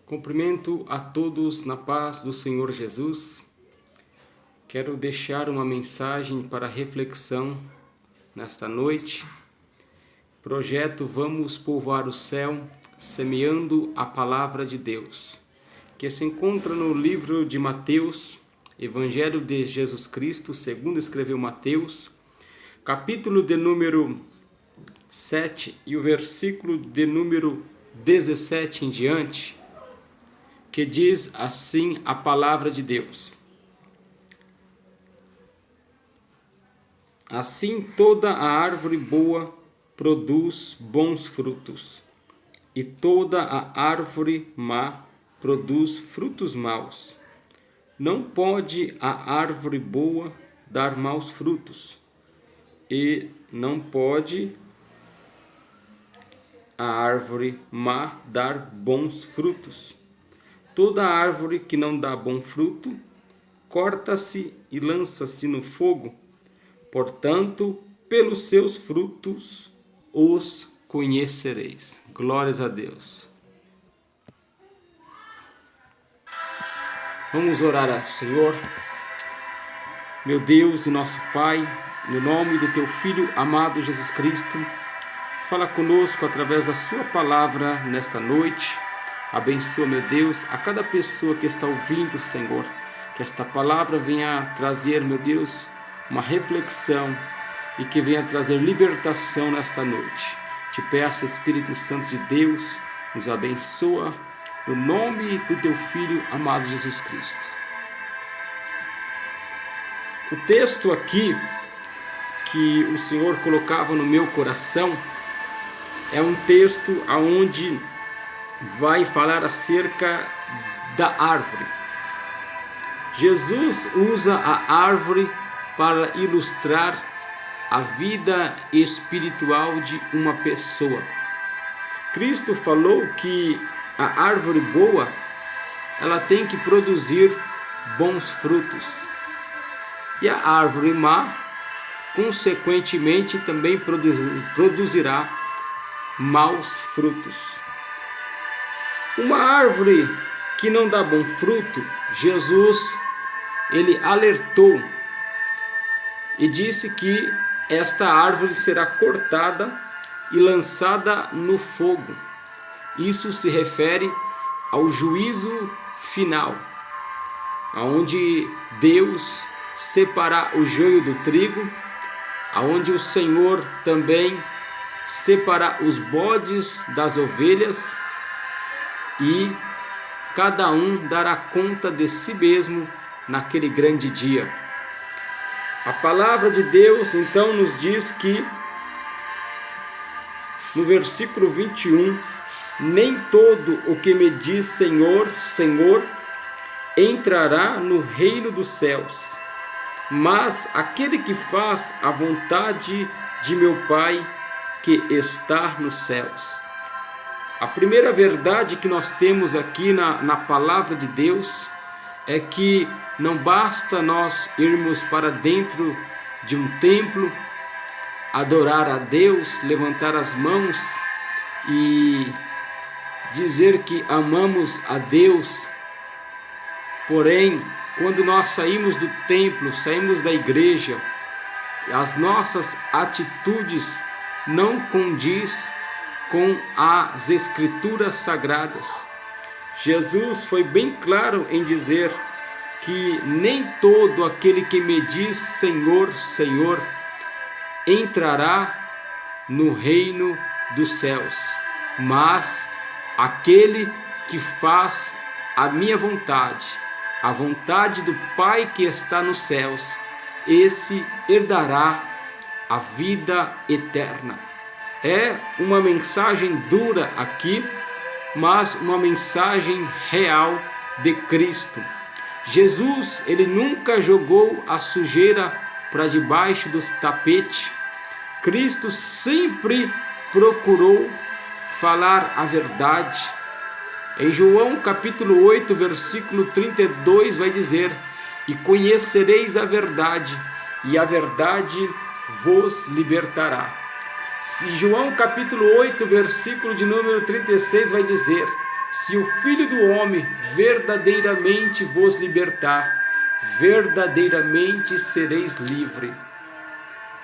Cumprimento a todos na paz do Senhor Jesus. Quero deixar uma mensagem para reflexão nesta noite. Projeto Vamos Povoar o Céu, semeando a Palavra de Deus, que se encontra no livro de Mateus, Evangelho de Jesus Cristo, segundo escreveu Mateus, capítulo de número 7 e o versículo de número 17 em diante, que diz assim a palavra de Deus: Assim toda a árvore boa produz bons frutos, e toda a árvore má produz frutos maus. Não pode a árvore boa dar maus frutos, e não pode a árvore má dar bons frutos. Toda árvore que não dá bom fruto, corta-se e lança-se no fogo. Portanto, pelos seus frutos os conhecereis. Glórias a Deus. Vamos orar ao Senhor. Meu Deus e nosso Pai, no nome do Teu Filho amado Jesus Cristo, fala conosco através da Sua palavra nesta noite. Abençoa, meu Deus, a cada pessoa que está ouvindo, Senhor. Que esta palavra venha trazer, meu Deus, uma reflexão e que venha trazer libertação nesta noite. Te peço, Espírito Santo de Deus, nos abençoa no nome do Teu Filho amado Jesus Cristo. O texto aqui que o Senhor colocava no meu coração é um texto onde vai falar acerca da árvore. Jesus usa a árvore para ilustrar a vida espiritual de uma pessoa. Cristo falou que a árvore boa, ela tem que produzir bons frutos. E a árvore má, consequentemente, também produzirá maus frutos. Uma árvore que não dá bom fruto, Jesus, ele alertou e disse que esta árvore será cortada e lançada no fogo. Isso se refere ao juízo final, onde Deus separará o joio do trigo, onde o Senhor também separará os bodes das ovelhas, e cada um dará conta de si mesmo naquele grande dia. A palavra de Deus então nos diz que no versículo 21, nem todo o que me diz Senhor, Senhor, entrará no reino dos céus, mas aquele que faz a vontade de meu Pai que está nos céus. A primeira verdade que nós temos aqui na palavra de Deus é que não basta nós irmos para dentro de um templo, adorar a Deus, levantar as mãos e dizer que amamos a Deus. Porém, quando nós saímos do templo, saímos da igreja, as nossas atitudes não condiz com as escrituras sagradas. Jesus foi bem claro em dizer que nem todo aquele que me diz Senhor, Senhor, entrará no reino dos céus, mas aquele que faz a minha vontade, a vontade do Pai que está nos céus, esse herdará a vida eterna. É uma mensagem dura aqui, mas uma mensagem real de Cristo. Jesus, ele nunca jogou a sujeira para debaixo do tapete. Cristo sempre procurou falar a verdade. Em João capítulo 8, versículo 32 vai dizer: E conhecereis a verdade, e a verdade vos libertará. João capítulo 8, versículo de número 36 vai dizer: se o Filho do Homem verdadeiramente vos libertar, verdadeiramente sereis livres.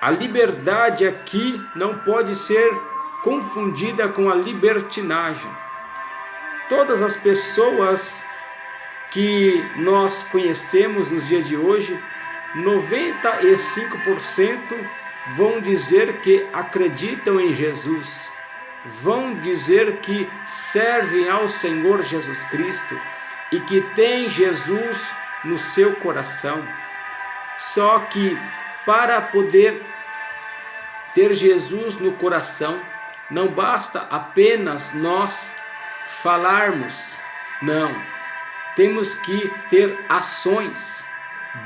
A liberdade aqui não pode ser confundida com a libertinagem. Todas as pessoas que nós conhecemos nos dias de hoje, 95% vão dizer que acreditam em Jesus, vão dizer que servem ao Senhor Jesus Cristo e que têm Jesus no seu coração. Só que para poder ter Jesus no coração, não basta apenas nós falarmos, não. Temos que ter ações,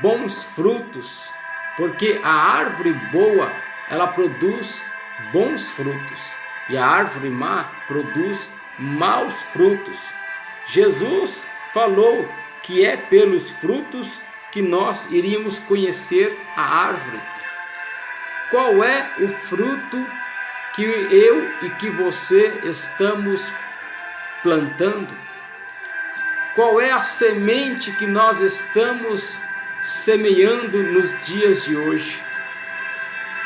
bons frutos, porque a árvore boa, ela produz bons frutos, e a árvore má produz maus frutos. Jesus falou que é pelos frutos que nós iríamos conhecer a árvore. Qual é o fruto que eu e que você estamos plantando? Qual é a semente que nós estamos semeando nos dias de hoje?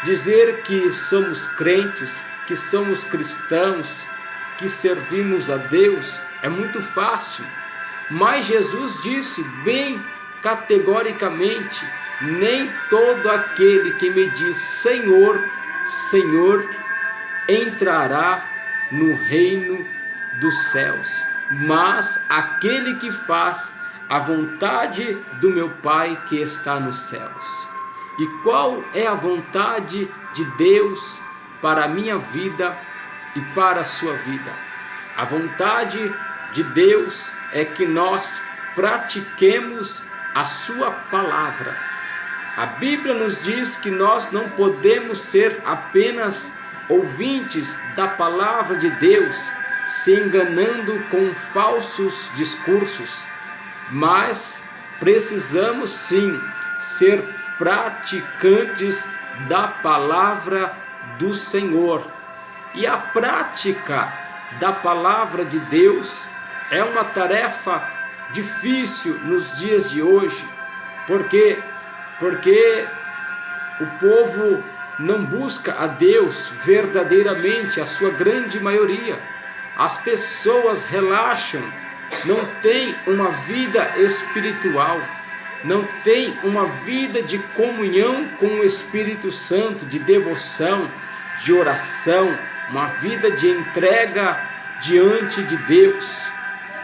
Dizer que somos crentes, que somos cristãos, que servimos a Deus é muito fácil, mas Jesus disse bem categoricamente: nem todo aquele que me diz Senhor, Senhor, entrará no reino dos céus, mas aquele que faz a vontade do meu Pai que está nos céus. E qual é a vontade de Deus para a minha vida e para a sua vida? A vontade de Deus é que nós pratiquemos a sua palavra. A Bíblia nos diz que nós não podemos ser apenas ouvintes da palavra de Deus, se enganando com falsos discursos, mas precisamos sim ser praticantes da palavra do Senhor. E a prática da palavra de Deus é uma tarefa difícil nos dias de hoje, porque o povo não busca a Deus verdadeiramente, a sua grande maioria. As pessoas relaxam, não têm uma vida espiritual, não têm uma vida de comunhão com o Espírito Santo, de devoção, de oração, uma vida de entrega diante de Deus.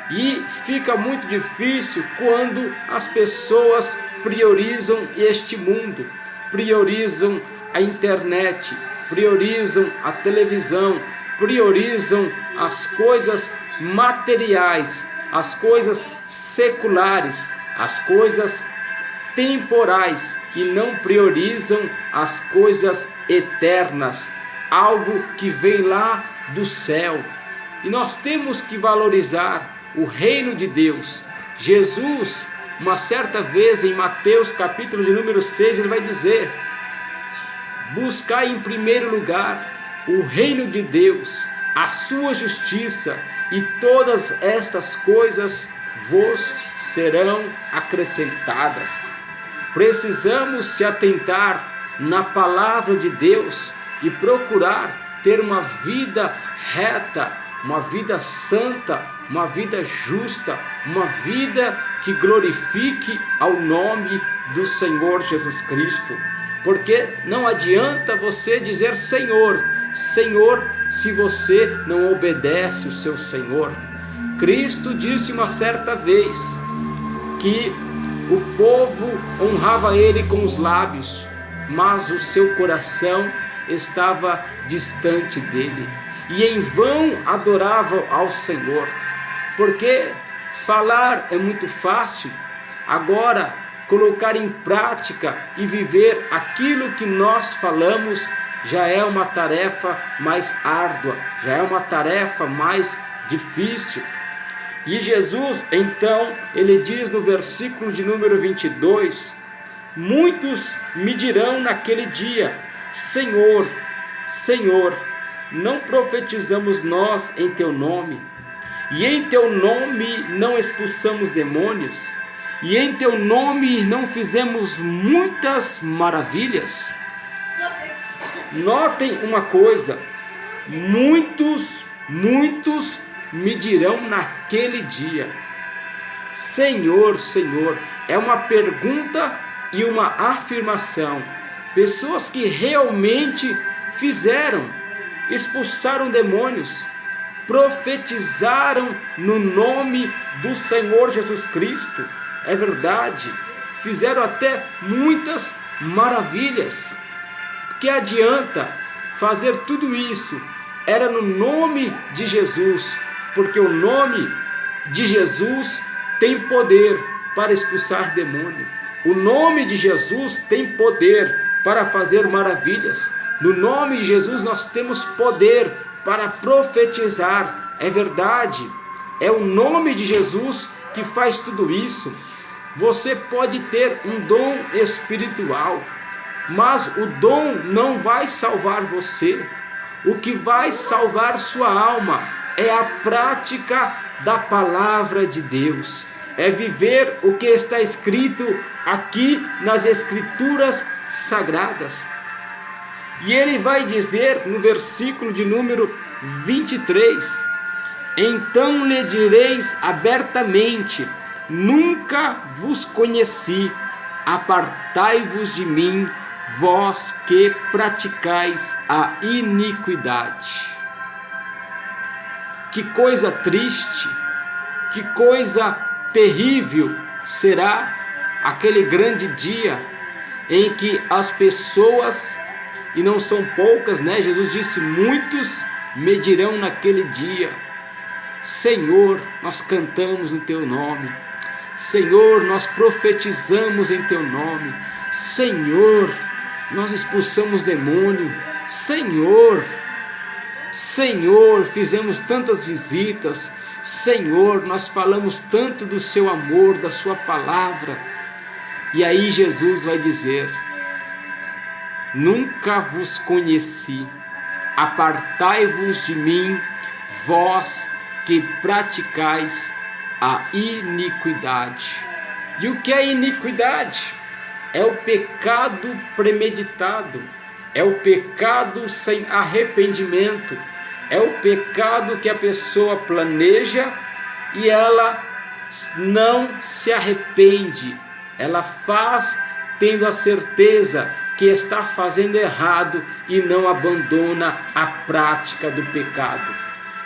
E fica muito difícil quando as pessoas priorizam este mundo, priorizam a internet, priorizam a televisão, priorizam as coisas materiais, as coisas seculares, as coisas temporais, e não priorizam as coisas eternas, algo que vem lá do céu. E nós temos que valorizar o reino de Deus. Jesus, uma certa vez em Mateus capítulo de número 6, ele vai dizer: buscai em primeiro lugar o reino de Deus, a sua justiça, e todas estas coisas vos serão acrescentadas. Precisamos se atentar na palavra de Deus e procurar ter uma vida reta, uma vida santa, uma vida justa, uma vida que glorifique ao nome do Senhor Jesus Cristo. Porque não adianta você dizer Senhor, Senhor, se você não obedece o seu Senhor. Cristo disse uma certa vez que o povo honrava ele com os lábios, mas o seu coração estava distante dele, e em vão adoravam ao Senhor. Porque falar é muito fácil, agora colocar em prática e viver aquilo que nós falamos já é uma tarefa mais árdua, já é uma tarefa mais difícil. E Jesus, então, ele diz no versículo de número 22, muitos me dirão naquele dia, Senhor, Senhor, não profetizamos nós em teu nome, e em teu nome não expulsamos demônios, e em teu nome não fizemos muitas maravilhas. Notem uma coisa: muitos me dirão naquele dia: Senhor, Senhor. É uma pergunta e uma afirmação. Pessoas que realmente fizeram, expulsaram demônios, profetizaram no nome do Senhor Jesus Cristo. É verdade, fizeram até muitas maravilhas. Que adianta fazer tudo isso? Era no nome de Jesus, porque o nome de Jesus tem poder para expulsar demônio. O nome de Jesus tem poder para fazer maravilhas. No nome de Jesus nós temos poder para profetizar. É verdade, é o nome de Jesus que faz tudo isso. Você pode ter um dom espiritual, mas o dom não vai salvar você. O que vai salvar sua alma é a prática da palavra de Deus. É viver o que está escrito aqui nas Escrituras Sagradas. E ele vai dizer no versículo de número 23: então lhe direis abertamente: nunca vos conheci, apartai-vos de mim, vós que praticais a iniquidade. Que coisa triste, que coisa terrível será aquele grande dia em que as pessoas, e não são poucas, né? Jesus disse: muitos me dirão naquele dia: Senhor, nós cantamos no teu nome. Senhor, nós profetizamos em teu nome. Senhor, nós expulsamos demônio. Senhor, fizemos tantas visitas. Senhor, nós falamos tanto do seu amor, da sua palavra. E aí Jesus vai dizer: nunca vos conheci, apartai-vos de mim, vós que praticais a iniquidade. E o que é iniquidade? É o pecado premeditado, é o pecado sem arrependimento, é o pecado que a pessoa planeja e ela não se arrepende, ela faz tendo a certeza que está fazendo errado e não abandona a prática do pecado.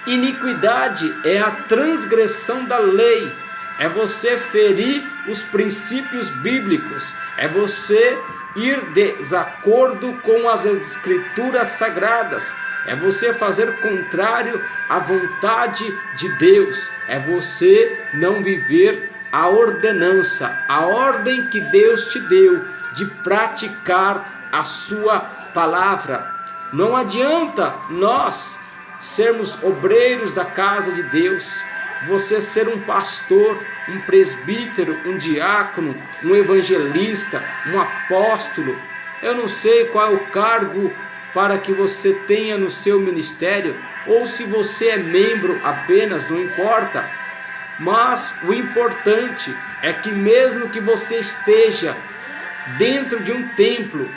Iniquidade é a transgressão da lei, é você ferir os princípios bíblicos, é você ir de desacordo com as Escrituras Sagradas, é você fazer contrário à vontade de Deus, é você não viver a ordenança, a ordem que Deus te deu de praticar a sua palavra. Não adianta nós sermos obreiros da casa de Deus, você ser um pastor, um presbítero, um diácono, um evangelista, um apóstolo. Eu não sei qual é o cargo para que você tenha no seu ministério, ou se você é membro apenas, não importa. Mas o importante é que mesmo que você esteja dentro de um templo,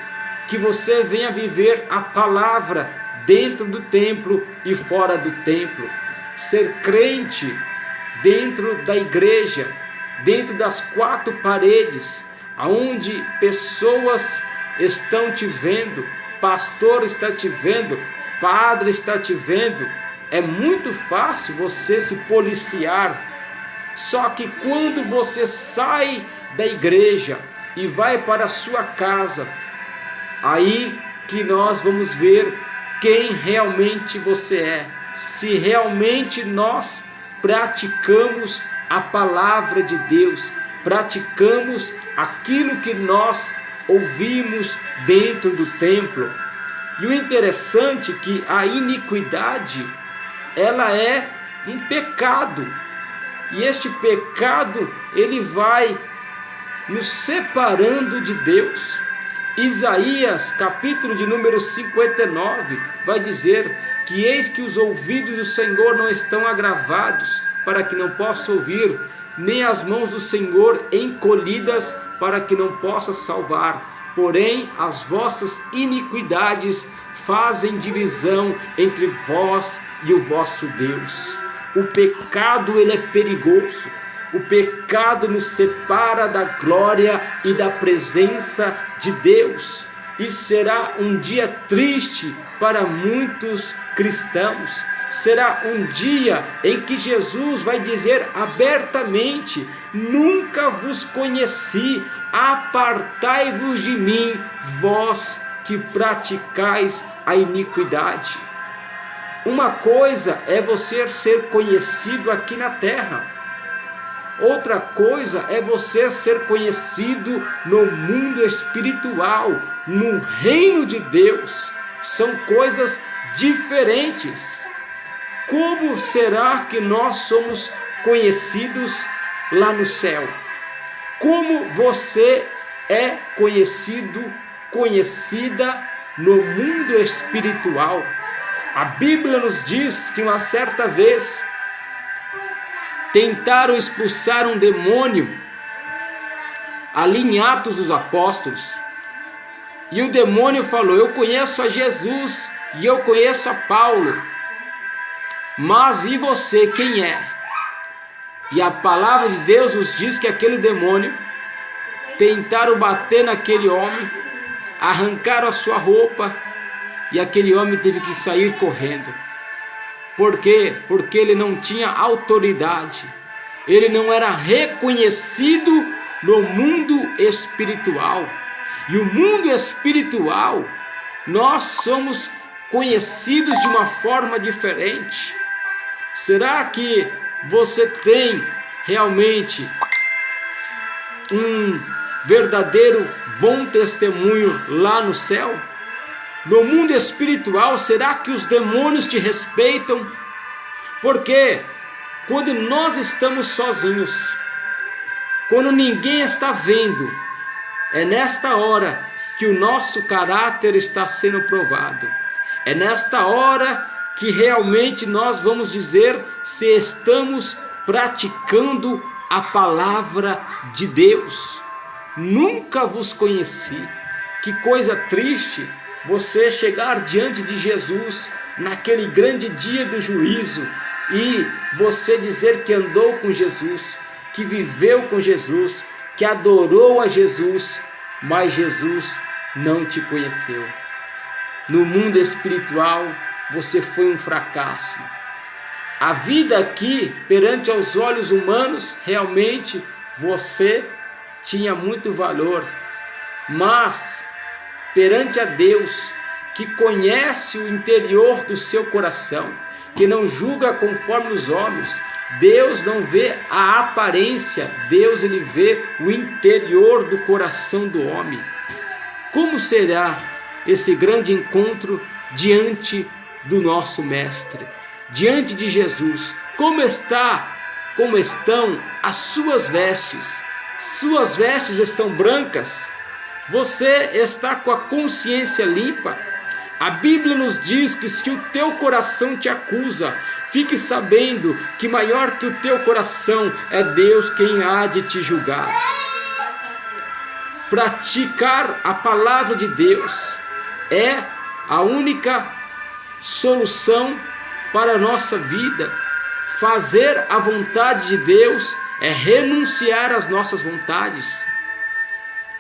que você venha viver a palavra dentro do templo e fora do templo. Ser crente dentro da igreja, dentro das quatro paredes, aonde pessoas estão te vendo, pastor está te vendo, padre está te vendo. É muito fácil você se policiar. Só que quando você sai da igreja e vai para a sua casa, aí que nós vamos ver quem realmente você é. Se realmente nós praticamos a palavra de Deus, praticamos aquilo que nós ouvimos dentro do templo. E o interessante é que a iniquidade, ela é um pecado. E este pecado, ele vai nos separando de Deus. Isaías, capítulo de número 59, vai dizer que eis que os ouvidos do Senhor não estão agravados, para que não possa ouvir, nem as mãos do Senhor encolhidas para que não possa salvar. Porém, as vossas iniquidades fazem divisão entre vós e o vosso Deus. O pecado, ele é perigoso. O pecado nos separa da glória e da presença de Deus. E será um dia triste para muitos cristãos. Será um dia em que Jesus vai dizer abertamente: nunca vos conheci, apartai-vos de mim, vós que praticais a iniquidade. Uma coisa é você ser conhecido aqui na terra, outra coisa é você ser conhecido no mundo espiritual, no reino de Deus. São coisas diferentes. Como será que nós somos conhecidos lá no céu? Como você é conhecido, conhecida no mundo espiritual? A Bíblia nos diz que uma certa vez tentaram expulsar um demônio ali em Atos dos Apóstolos, e o demônio falou: eu conheço a Jesus e eu conheço a Paulo, mas e você, quem é? E a palavra de Deus nos diz que aquele demônio tentaram bater naquele homem, arrancaram a sua roupa, e aquele homem teve que sair correndo. Por quê? Porque ele não tinha autoridade, ele não era reconhecido no mundo espiritual. E o mundo espiritual, nós somos conhecidos de uma forma diferente. Será que você tem realmente um verdadeiro bom testemunho lá no céu? No mundo espiritual, será que os demônios te respeitam? Porque quando nós estamos sozinhos, quando ninguém está vendo, é nesta hora que o nosso caráter está sendo provado. É nesta hora que realmente nós vamos dizer se estamos praticando a palavra de Deus. Nunca vos conheci. Que coisa triste você chegar diante de Jesus naquele grande dia do juízo e você dizer que andou com Jesus, que viveu com Jesus, que adorou a Jesus, mas Jesus não te conheceu. No mundo espiritual, você foi um fracasso. A vida aqui, perante aos olhos humanos, realmente você tinha muito valor, mas perante a Deus, que conhece o interior do seu coração, que não julga conforme os homens, Deus não vê a aparência, Deus ele vê o interior do coração do homem. Como será esse grande encontro diante do nosso Mestre, diante de Jesus? Como estão as suas vestes? Suas vestes estão brancas? Você está com a consciência limpa? A Bíblia nos diz que se o teu coração te acusa, fique sabendo que maior que o teu coração é Deus quem há de te julgar. Praticar a palavra de Deus é a única solução para a nossa vida. Fazer a vontade de Deus é renunciar às nossas vontades.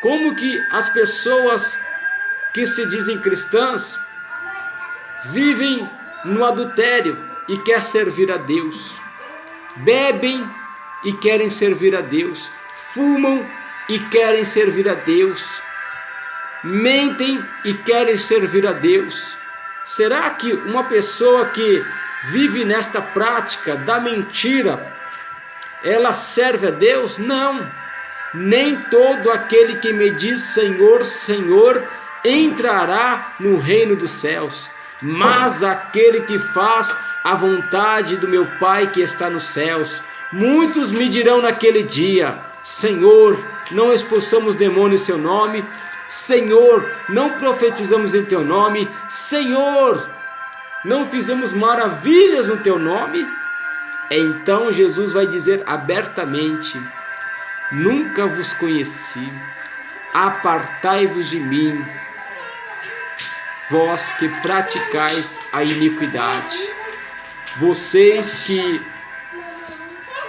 Como que as pessoas que se dizem cristãs vivem no adultério e querem servir a Deus, bebem e querem servir a Deus, fumam e querem servir a Deus, mentem e querem servir a Deus? Será que uma pessoa que vive nesta prática da mentira, ela serve a Deus? Não. Nem todo aquele que me diz Senhor, Senhor, entrará no reino dos céus, mas aquele que faz a vontade do meu Pai que está nos céus. Muitos me dirão naquele dia: Senhor, não expulsamos demônios em seu nome, Senhor, não profetizamos em teu nome, Senhor, não fizemos maravilhas no teu nome. Então Jesus vai dizer abertamente: nunca vos conheci, apartai-vos de mim, vós que praticais a iniquidade. Vocês que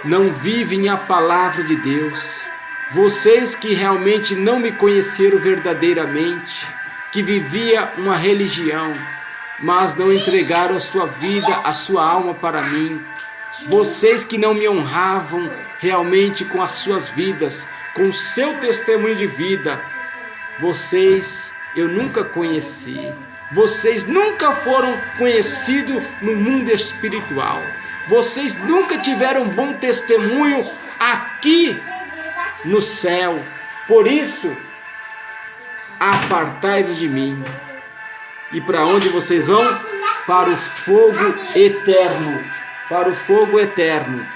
não vivem a palavra de Deus, vocês que realmente não me conheceram verdadeiramente, que vivia uma religião, mas não entregaram a sua vida, a sua alma para mim, vocês que não me honravam realmente com as suas vidas, com o seu testemunho de vida, vocês eu nunca conheci. Vocês nunca foram conhecidos no mundo espiritual. Vocês nunca tiveram bom testemunho aqui no céu. Por isso, apartai-vos de mim. E para onde vocês vão? Para o fogo eterno. Para o fogo eterno.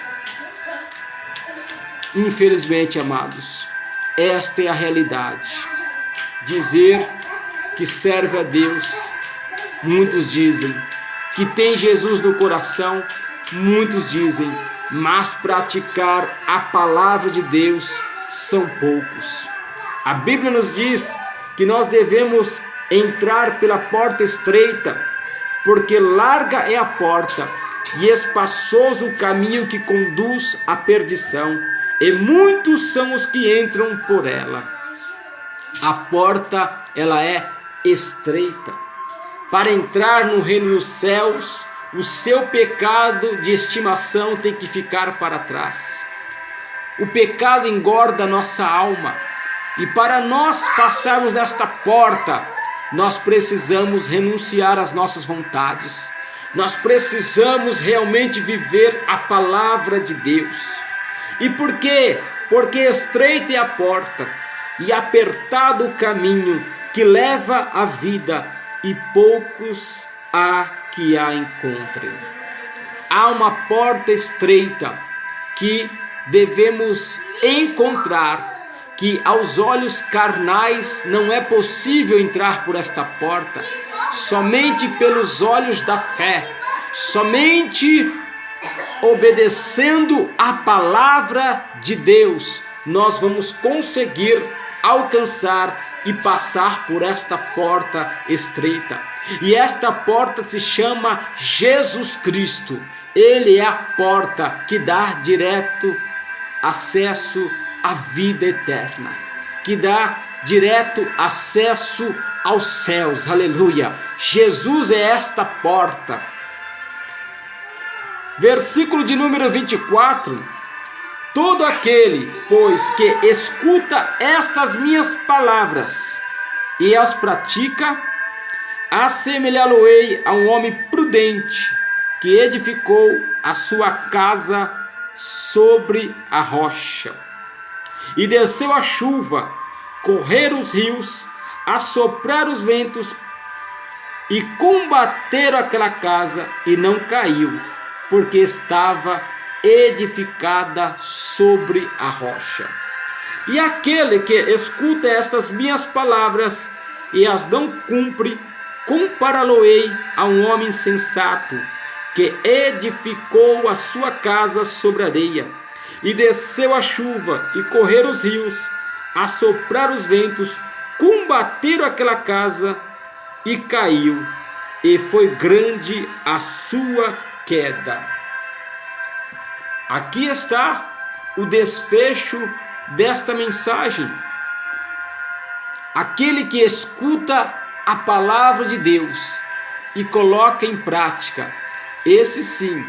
Infelizmente, amados, esta é a realidade. Dizer que serve a Deus, muitos dizem. Que tem Jesus no coração, muitos dizem. Mas praticar a palavra de Deus são poucos. A Bíblia nos diz que nós devemos entrar pela porta estreita, porque larga é a porta e espaçoso o caminho que conduz à perdição, e muitos são os que entram por ela. A porta, ela é estreita. Para entrar no reino dos céus, o seu pecado de estimação tem que ficar para trás. O pecado engorda a nossa alma, e para nós passarmos nesta porta, nós precisamos renunciar às nossas vontades. Nós precisamos realmente viver a palavra de Deus. E por quê? Porque estreita é a porta e apertado o caminho que leva à vida, e poucos há que a encontrem. Há uma porta estreita que devemos encontrar, que aos olhos carnais não é possível entrar por esta porta. Somente pelos olhos da fé, somente obedecendo a palavra de Deus, nós vamos conseguir alcançar e passar por esta porta estreita. E esta porta se chama Jesus Cristo. Ele é a porta que dá direto acesso à vida eterna, que dá direto acesso aos céus. Aleluia! Jesus é esta porta. Versículo de número 24. Todo aquele, pois, que escuta estas minhas palavras e as pratica, assemelhá-lo-ei a um homem prudente que edificou a sua casa sobre a rocha. E desceu a chuva, correram os rios, assopraram os ventos e combateram aquela casa, e não caiu, porque estava edificada sobre a rocha. E aquele que escuta estas minhas palavras e as não cumpre, compará-lo-ei a um homem insensato que edificou a sua casa sobre a areia. E desceu a chuva, e correram os rios, assopraram os ventos, combateram aquela casa, e caiu, e foi grande a sua queda. Aqui está o desfecho desta mensagem. Aquele que escuta a palavra de Deus e coloca em prática, esse sim,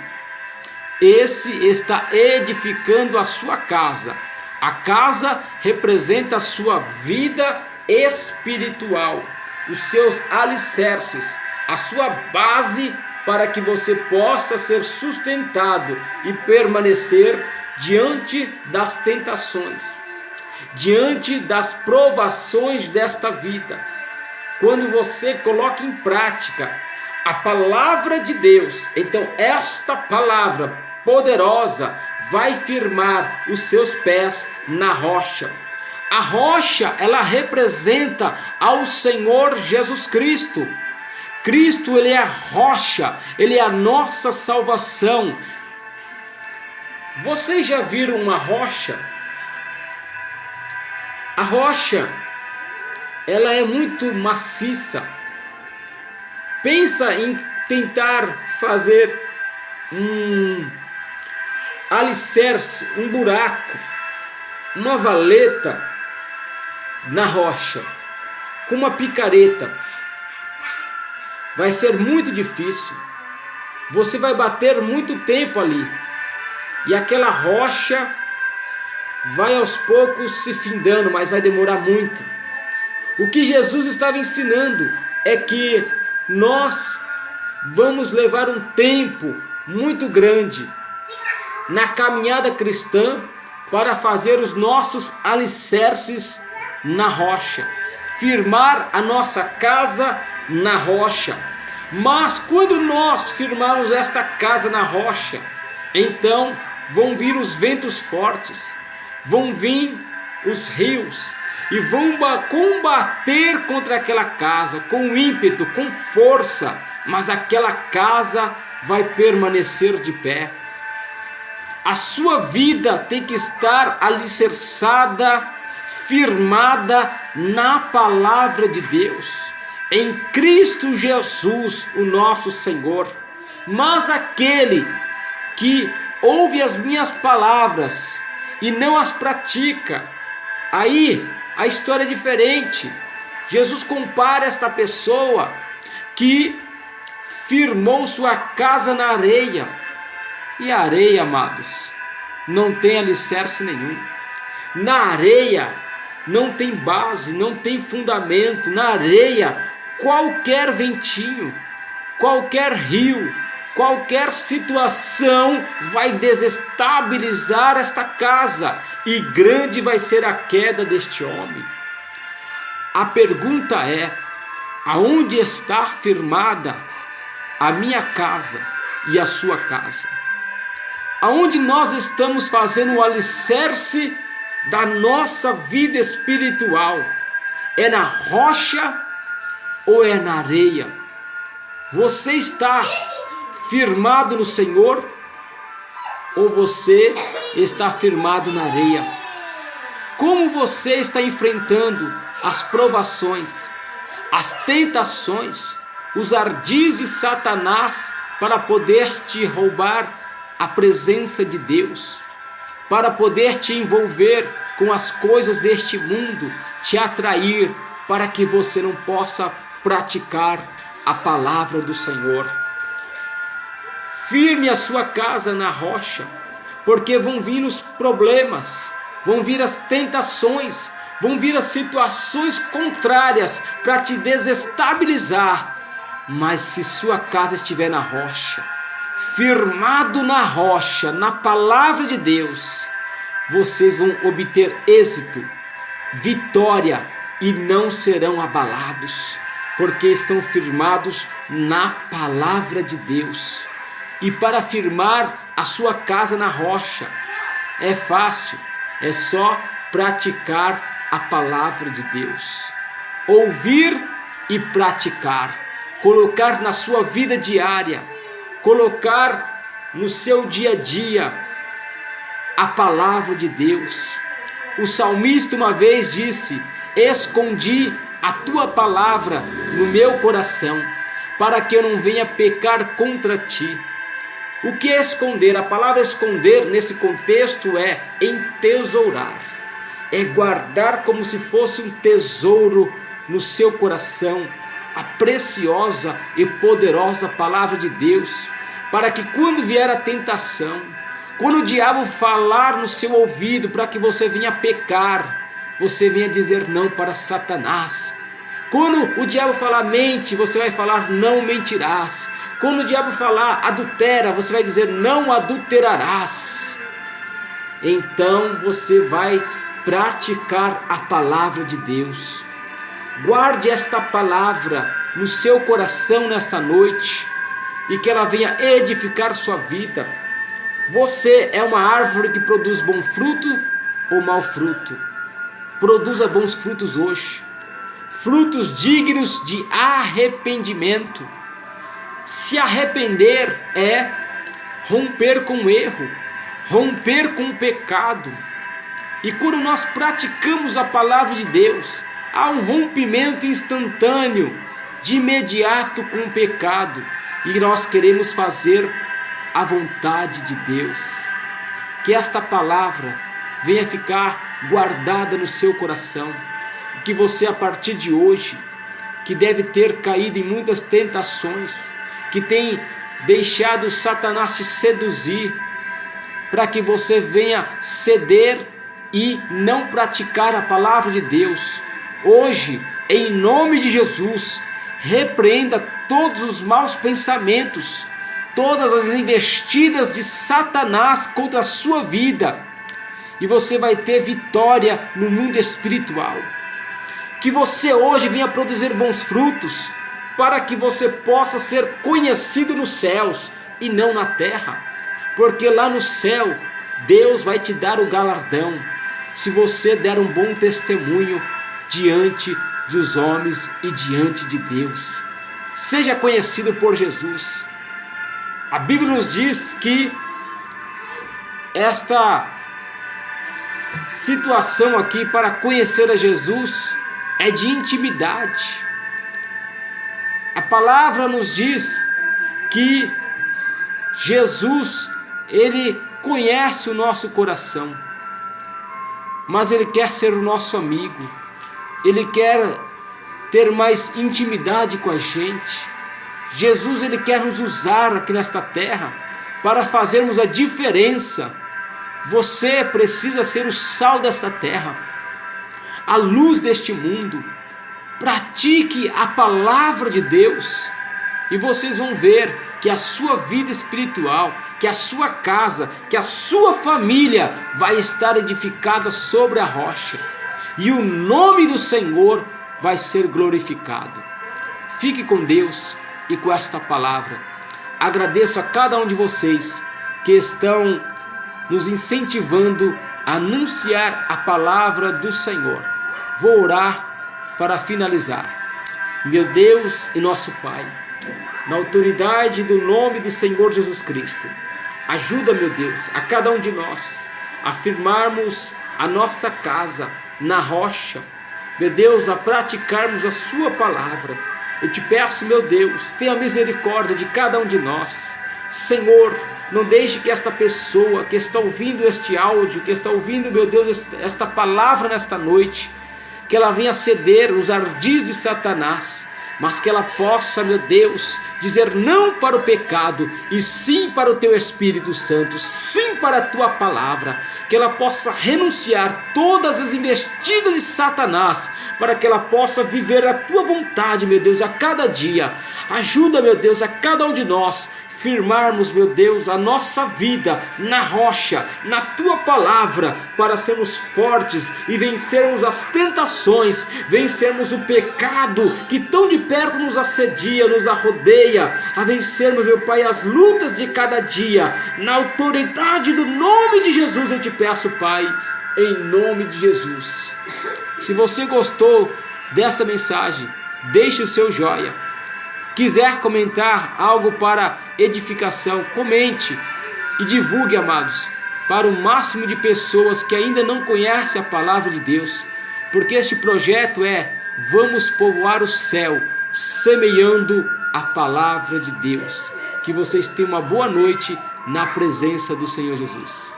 esse está edificando a sua casa. A casa representa a sua vida espiritual, os seus alicerces, a sua base para que você possa ser sustentado e permanecer diante das tentações, diante das provações desta vida. Quando você coloca em prática a palavra de Deus, então esta palavra poderosa vai firmar os seus pés na rocha. A rocha, ela representa ao Senhor Jesus Cristo. Cristo, ele é a rocha, ele é a nossa salvação. Vocês já viram uma rocha? A rocha, ela é muito maciça. Pensa em tentar fazer um alicerce, um buraco, uma valeta na rocha, com uma picareta. Vai ser muito difícil. Você vai bater muito tempo ali. E aquela rocha vai aos poucos se findando, mas vai demorar muito. O que Jesus estava ensinando é que nós vamos levar um tempo muito grande na caminhada cristã para fazer os nossos alicerces na rocha, firmar a nossa casa na rocha. Mas quando nós firmarmos esta casa na rocha, então vão vir os ventos fortes, vão vir os rios e vão combater contra aquela casa com ímpeto, com força, mas aquela casa vai permanecer de pé. A sua vida tem que estar alicerçada, firmada na palavra de Deus, em Cristo Jesus, o nosso Senhor. Mas aquele que ouve as minhas palavras e não as pratica, aí a história é diferente. Jesus compara esta pessoa que firmou sua casa na areia. E a areia, amados, não tem alicerce nenhum. Na areia não tem base, não tem fundamento. Na areia, qualquer ventinho, qualquer rio, qualquer situação vai desestabilizar esta casa, e grande vai ser a queda deste homem. A pergunta é: aonde está firmada a minha casa e a sua casa? Aonde nós estamos fazendo o alicerce da nossa vida espiritual? É na rocha ou é na areia? Você está firmado no Senhor ou você está firmado na areia? Como você está enfrentando as provações, as tentações, os ardis de Satanás para poder te roubar a presença de Deus, para poder te envolver com as coisas deste mundo, te atrair para que você não possa praticar a palavra do Senhor? Firme a sua casa na rocha, porque vão vir os problemas, vão vir as tentações, vão vir as situações contrárias para te desestabilizar. Mas se sua casa estiver na rocha, firmado na rocha, na palavra de Deus, vocês vão obter êxito, vitória, e não serão abalados, porque estão firmados na palavra de Deus. E para firmar a sua casa na rocha é fácil, é só praticar a palavra de Deus, ouvir e praticar, colocar na sua vida diária, colocar no seu dia a dia a palavra de Deus. O salmista uma vez disse: escondi a tua palavra no meu coração, para que eu não venha pecar contra ti. O que é esconder? A palavra esconder nesse contexto é entesourar, é guardar como se fosse um tesouro no seu coração, a preciosa e poderosa palavra de Deus, para que quando vier a tentação, quando o diabo falar no seu ouvido para que você venha pecar, você venha dizer não para Satanás. Quando o diabo falar mente, você vai falar não mentirás. Quando o diabo falar adultera, você vai dizer não adulterarás. Então você vai praticar a palavra de Deus. Guarde esta palavra no seu coração nesta noite, e que ela venha edificar sua vida. Você é uma árvore que produz bom fruto ou mau fruto? Produza bons frutos hoje, frutos dignos de arrependimento. Se arrepender é romper com o erro, romper com o pecado. E quando nós praticamos a palavra de Deus, há um rompimento instantâneo, de imediato com o pecado. E nós queremos fazer a vontade de Deus. Que esta palavra venha ficar guardada no seu coração. Que você, a partir de hoje, que deve ter caído em muitas tentações, que tem deixado Satanás te seduzir, para que você venha ceder e não praticar a palavra de Deus. Hoje, em nome de Jesus, repreenda todos os maus pensamentos, todas as investidas de Satanás contra a sua vida, e você vai ter vitória no mundo espiritual. Que você hoje venha produzir bons frutos, para que você possa ser conhecido nos céus e não na terra, porque lá no céu Deus vai te dar o galardão, se você der um bom testemunho diante dos homens e diante de Deus. Seja conhecido por Jesus. A Bíblia nos diz que esta situação aqui para conhecer a Jesus é de intimidade. A palavra nos diz que Jesus, Ele conhece o nosso coração, mas Ele quer ser o nosso amigo. Ele quer ter mais intimidade com a gente. Jesus, Ele quer nos usar aqui nesta terra para fazermos a diferença. Você precisa ser o sal desta terra, a luz deste mundo. Pratique a palavra de Deus e vocês vão ver que a sua vida espiritual, que a sua casa, que a sua família vai estar edificada sobre a rocha. E o nome do Senhor vai ser glorificado. Fique com Deus e com esta palavra. Agradeço a cada um de vocês que estão nos incentivando a anunciar a palavra do Senhor. Vou orar para finalizar. Meu Deus e nosso Pai, na autoridade do nome do Senhor Jesus Cristo, ajuda, meu Deus, a cada um de nós a firmarmos a nossa casa na rocha, meu Deus, a praticarmos a sua palavra. Eu te peço, meu Deus, tenha misericórdia de cada um de nós. Senhor, não deixe que esta pessoa que está ouvindo este áudio, que está ouvindo, meu Deus, esta palavra nesta noite, que ela venha ceder os ardis de Satanás, mas que ela possa, meu Deus, dizer não para o pecado e sim para o Teu Espírito Santo, sim para a Tua palavra, que ela possa renunciar todas as investidas de Satanás, para que ela possa viver a Tua vontade, meu Deus, a cada dia. Ajuda, meu Deus, a cada um de nós firmarmos, meu Deus, a nossa vida na rocha, na Tua palavra, para sermos fortes e vencermos as tentações, vencermos o pecado que tão de perto nos assedia, nos arrodeia, a vencermos, meu Pai, as lutas de cada dia. Na autoridade do nome de Jesus eu te peço, Pai, em nome de Jesus. Se você gostou desta mensagem, deixe o seu joia. Quiser comentar algo para edificação, comente e divulgue, amados, para o máximo de pessoas que ainda não conhecem a palavra de Deus, porque este projeto é Vamos Povoar o Céu, semeando a palavra de Deus. Que vocês tenham uma boa noite na presença do Senhor Jesus.